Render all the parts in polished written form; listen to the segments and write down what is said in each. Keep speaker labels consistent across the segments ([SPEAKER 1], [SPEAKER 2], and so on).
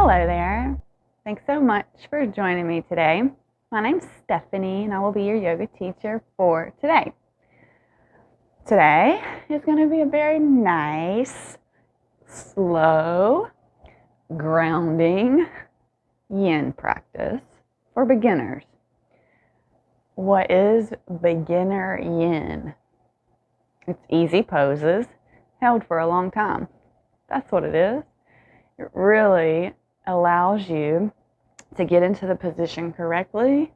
[SPEAKER 1] Hello there. Thanks so much for joining me today. My name's Stephanie and I will be your yoga teacher for today. Today is going to be a very nice, slow, grounding yin practice for beginners. What is beginner yin? It's easy poses held for a long time. That's what it is. It really allows you to get into the position correctly,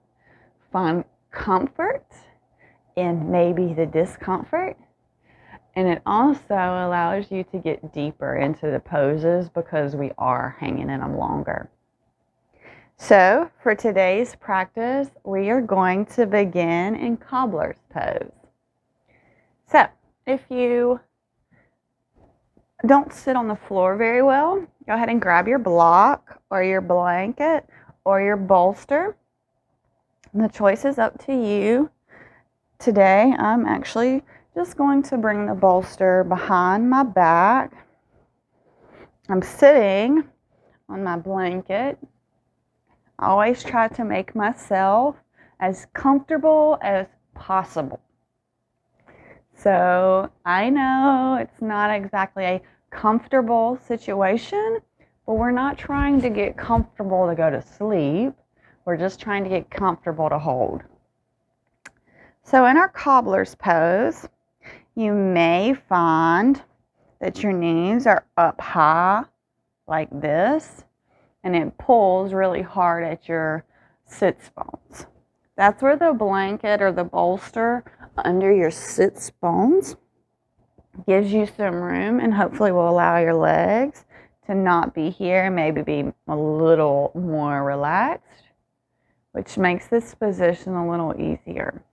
[SPEAKER 1] find comfort in maybe the discomfort, and it also allows you to get deeper into the poses because we are hanging in them longer. So for today's practice, we are going to begin in cobbler's pose. So if you don't sit on the floor very well, go ahead and grab your block or your blanket or your bolster. The choice is up to you. Today, I'm actually just going to bring the bolster behind my back. I'm sitting on my blanket. I always try to make myself as comfortable as possible. So I know it's not exactly a comfortable situation, but we're not trying to get comfortable to go to sleep. We're just trying to get comfortable to hold. So in our cobbler's pose, you may find that your knees are up high like this, and it pulls really hard at your sits bones. That's where the blanket or the bolster under your sits bones gives you some room and hopefully will allow your legs to not be here, maybe be a little more relaxed, which makes this position a little easier.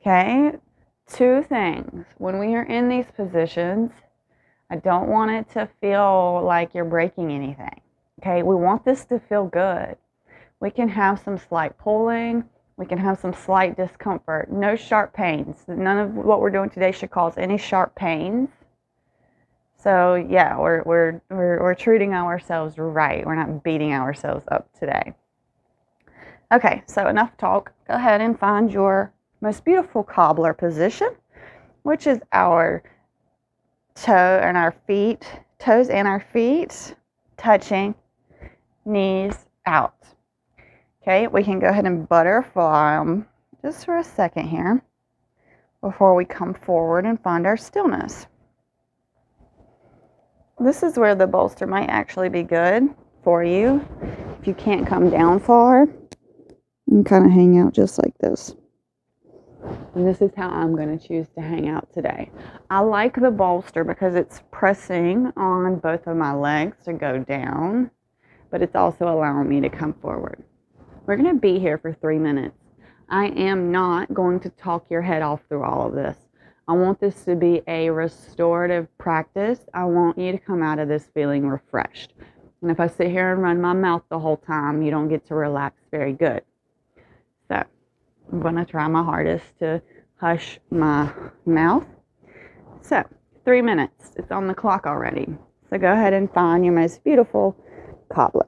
[SPEAKER 1] Okay, two things. When we are in these positions, I don't want it to feel like you're breaking anything. Okay, we want this to feel good. We can have some slight pulling. We can have some slight discomfort. No sharp pains. None of what we're doing today should cause any sharp pains. So yeah, we're treating ourselves right. We're not beating ourselves up today. Okay, so enough talk. Go ahead and find your most beautiful cobbler position, which is our toes and our feet touching, knees out. Okay, we can go ahead and butterfly them just for a second here before we come forward and find our stillness. This is where the bolster might actually be good for you. If you can't come down far, and kind of hang out just like this. And this is how I'm going to choose to hang out today. I like the bolster because it's pressing on both of my legs to go down, but it's also allowing me to come forward. We're going to be here for 3 minutes. I am not going to talk your head off through all of this. I want this to be a restorative practice. I want you to come out of this feeling refreshed. And if I sit here and run my mouth the whole time, you don't get to relax very good. So I'm going to try my hardest to hush my mouth. So 3 minutes. It's on the clock already. So go ahead and find your most beautiful cobbler.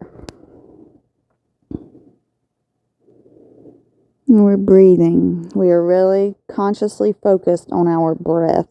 [SPEAKER 1] And we're breathing. We are really consciously focused on our breath.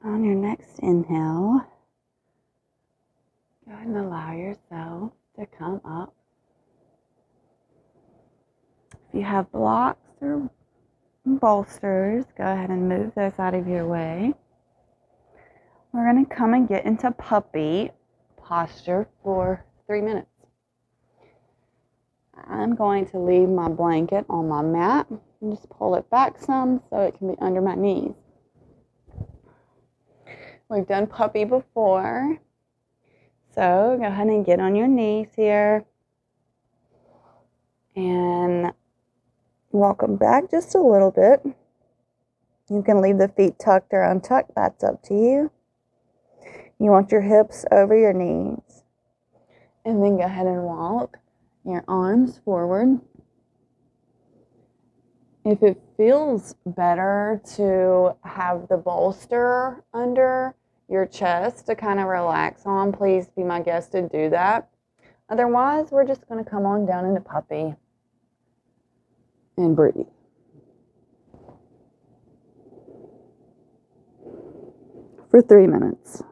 [SPEAKER 1] On your next inhale, go ahead and allow yourself to come up. If you have blocks or bolsters, go ahead and move those out of your way. We're going to come and get into puppy posture for 3 minutes. I'm going to leave my blanket on my mat and just pull it back some so it can be under my knees. We've done puppy before, so go ahead and get on your knees here and walk them back just a little bit. You can leave the feet tucked or untucked, that's up to you. You want your hips over your knees. And then go ahead and walk your arms forward. If it feels better to have the bolster under your chest to kind of relax on, please be my guest to do that. Otherwise, we're just going to come on down into puppy and breathe. For 3 minutes.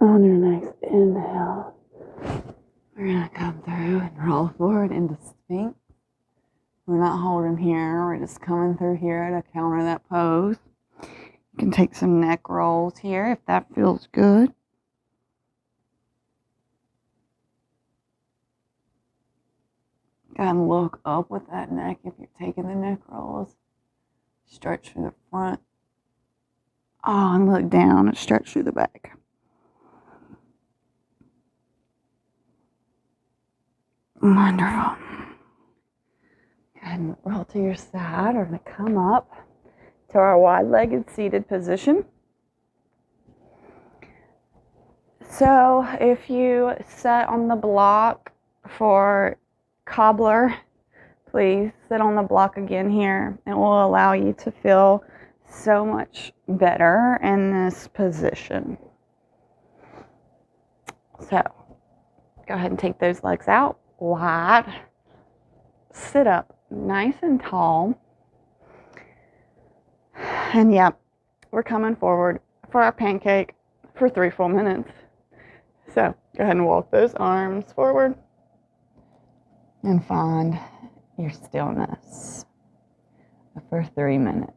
[SPEAKER 1] On your next inhale, we're going to come through and roll forward into Sphinx. We're not holding here, we're just coming through here to counter that pose. You can take some neck rolls here if that feels good. Go ahead and look up with that neck if you're taking the neck rolls. Stretch through the front. Oh, and look down and stretch through the back. Wonderful. Go ahead and roll to your side. We're going to come up to our wide-legged seated position. So if you sit on the block for cobbler, please sit on the block again here. It will allow you to feel so much better in this position. So go ahead and take those legs out wide. Sit up nice and tall. And yeah, we're coming forward for our pancake for 3 full minutes. So go ahead and walk those arms forward and find your stillness for 3 minutes.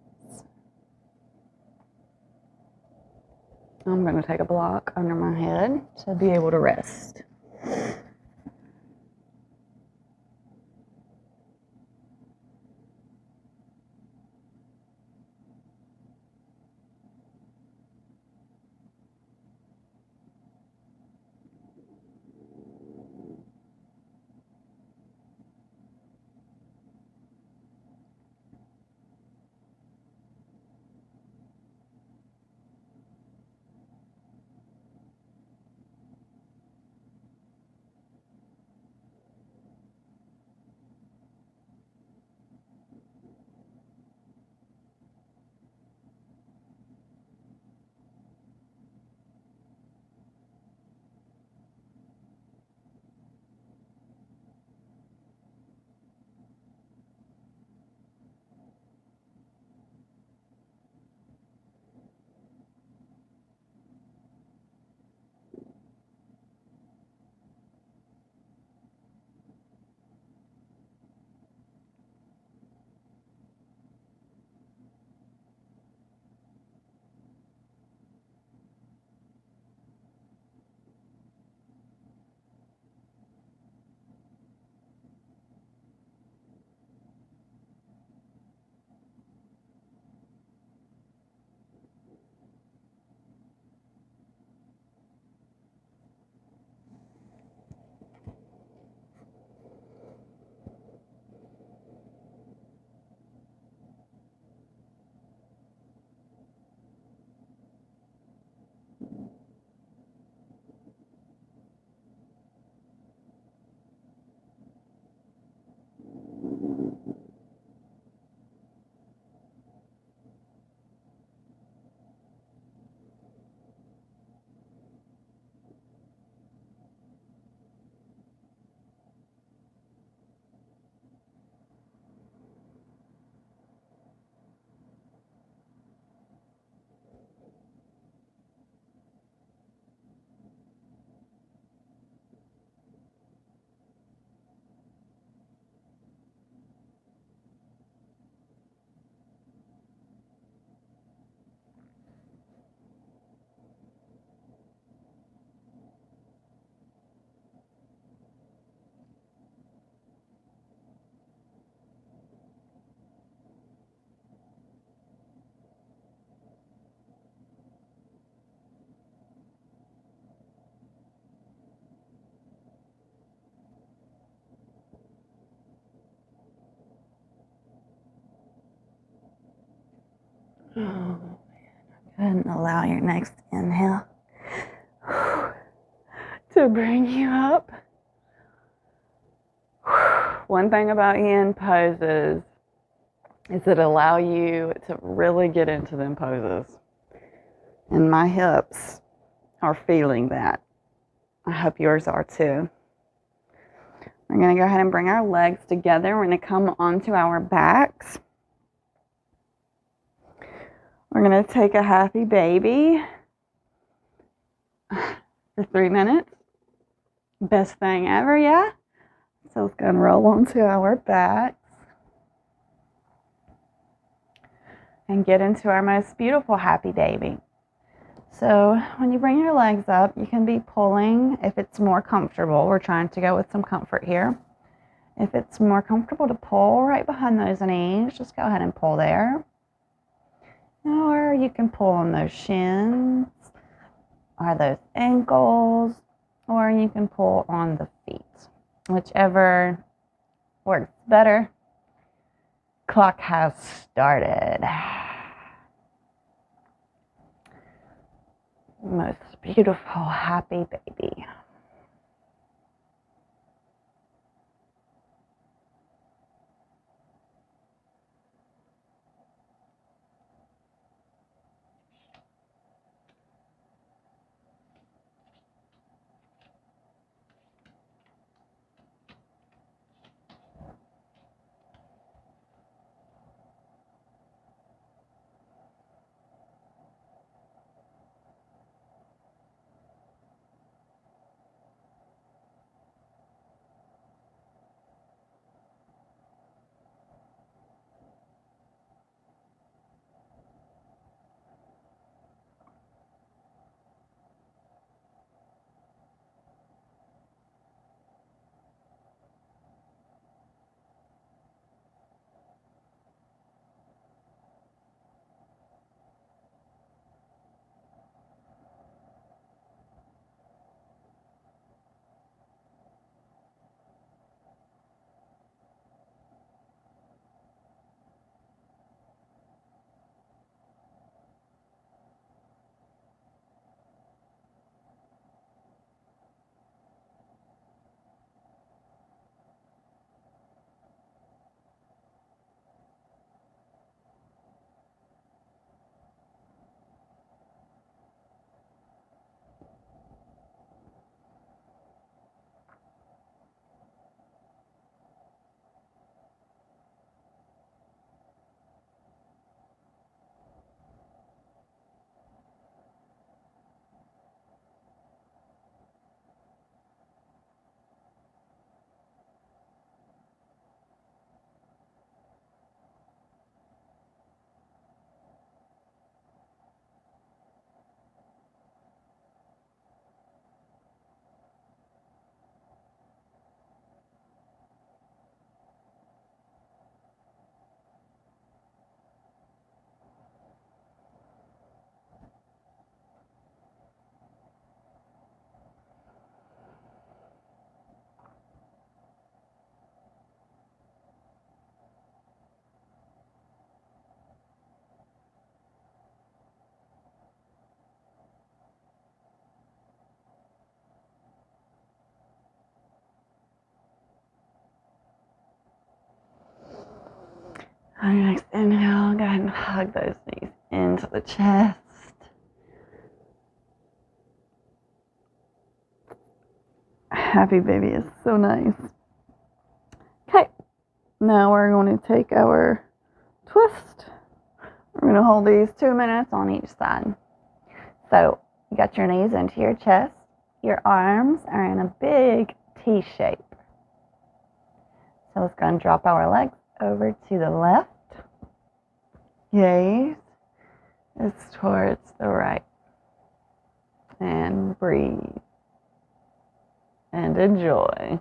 [SPEAKER 1] I'm going to take a block under my head to be able to rest. Oh, go ahead and allow your next inhale to bring you up. One thing about yin poses is it allow you to really get into them poses. And my hips are feeling that. I hope yours are too. We're going to go ahead and bring our legs together. We're going to come onto our backs. We're going to take a happy baby for 3 minutes. Best thing ever, yeah? So let's go and roll onto our backs and get into our most beautiful happy baby. So when you bring your legs up, you can be pulling if it's more comfortable. We're trying to go with some comfort here. If it's more comfortable to pull right behind those knees, just go ahead and pull there. Or you can pull on those shins or those ankles, or you can pull on the feet. Whichever works better. Clock has started. Most beautiful, happy baby. On your next inhale, go ahead and hug those knees into the chest. Happy baby is so nice. Okay, now we're going to take our twist. We're going to hold these 2 minutes on each side. So you got your knees into your chest. Your arms are in a big T shape. So let's go and drop our legs over to the left. Gaze is towards the right. And breathe. And enjoy.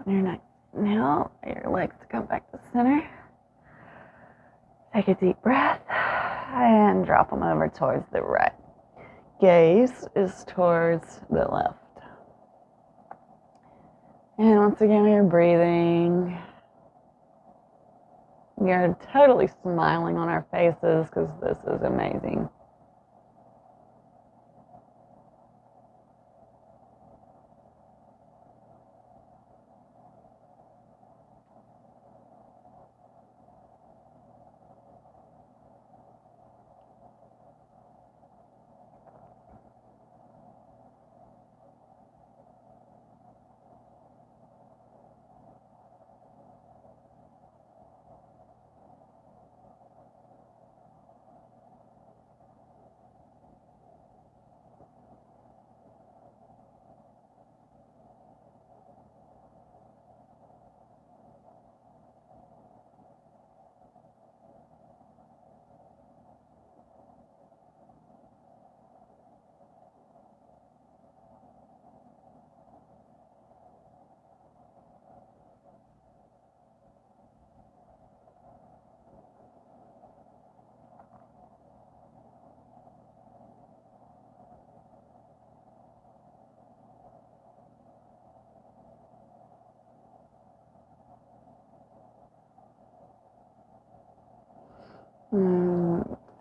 [SPEAKER 1] on your next inhale, your legs to come back to center. Take a deep breath and drop them over towards the right. Gaze is towards the left. And once again, you're breathing. You're totally smiling on our faces because this is amazing.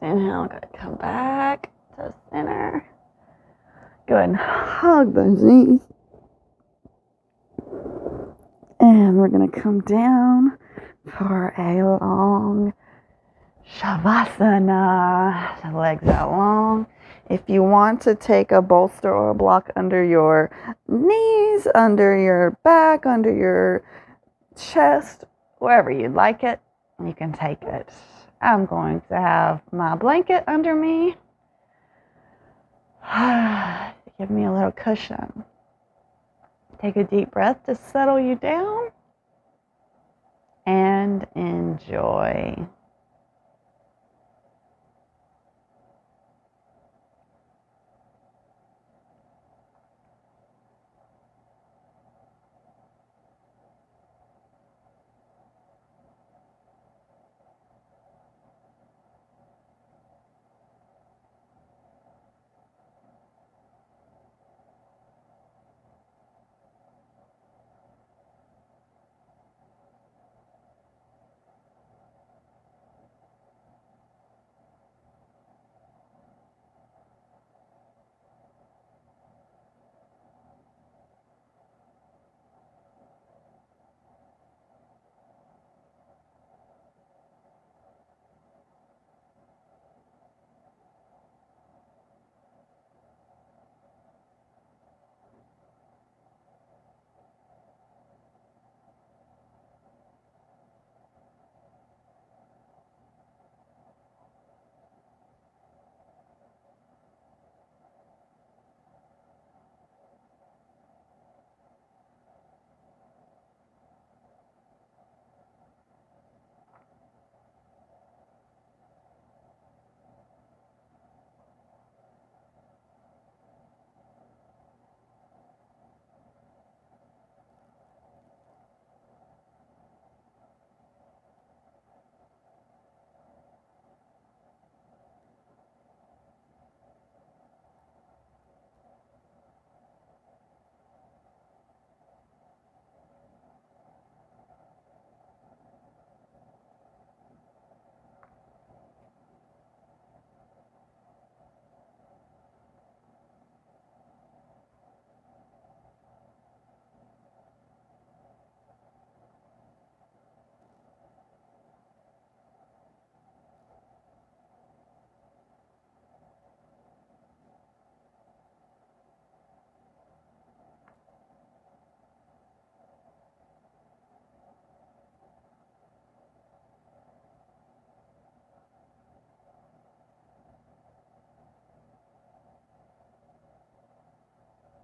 [SPEAKER 1] Inhale, good. Come back to center. Good. Hug those knees. And we're going to come down for a long Shavasana. The legs out long. If you want to take a bolster or a block under your knees, under your back, under your chest, wherever you'd like it, you can take it. I'm going to have my blanket under me. Give me a little cushion. Take a deep breath to settle you down and enjoy.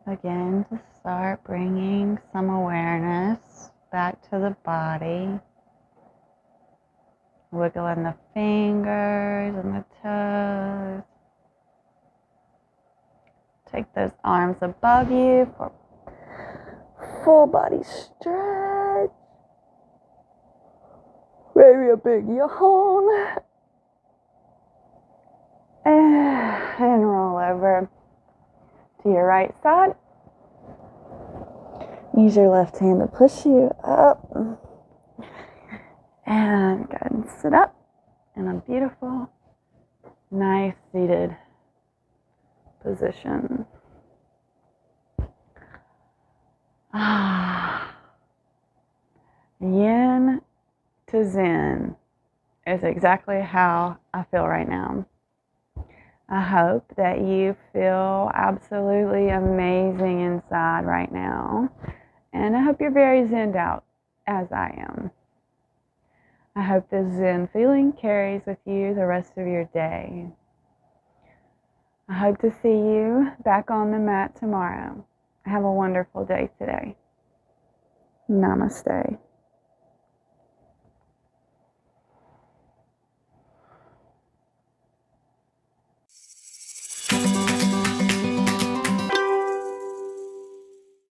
[SPEAKER 1] Again, to start bringing some awareness back to the body. Wiggling the fingers and the toes. Take those arms above you for full body stretch. maybe a big yawn. And roll over to your right side. Use your left hand to push you up. And go ahead and sit up in a beautiful, nice seated position. Yin to Zen is exactly how I feel right now. I hope that you feel absolutely amazing inside right now. And I hope you're very zenned out, as I am. I hope this Zen feeling carries with you the rest of your day. I hope to see you back on the mat tomorrow. Have a wonderful day today. Namaste.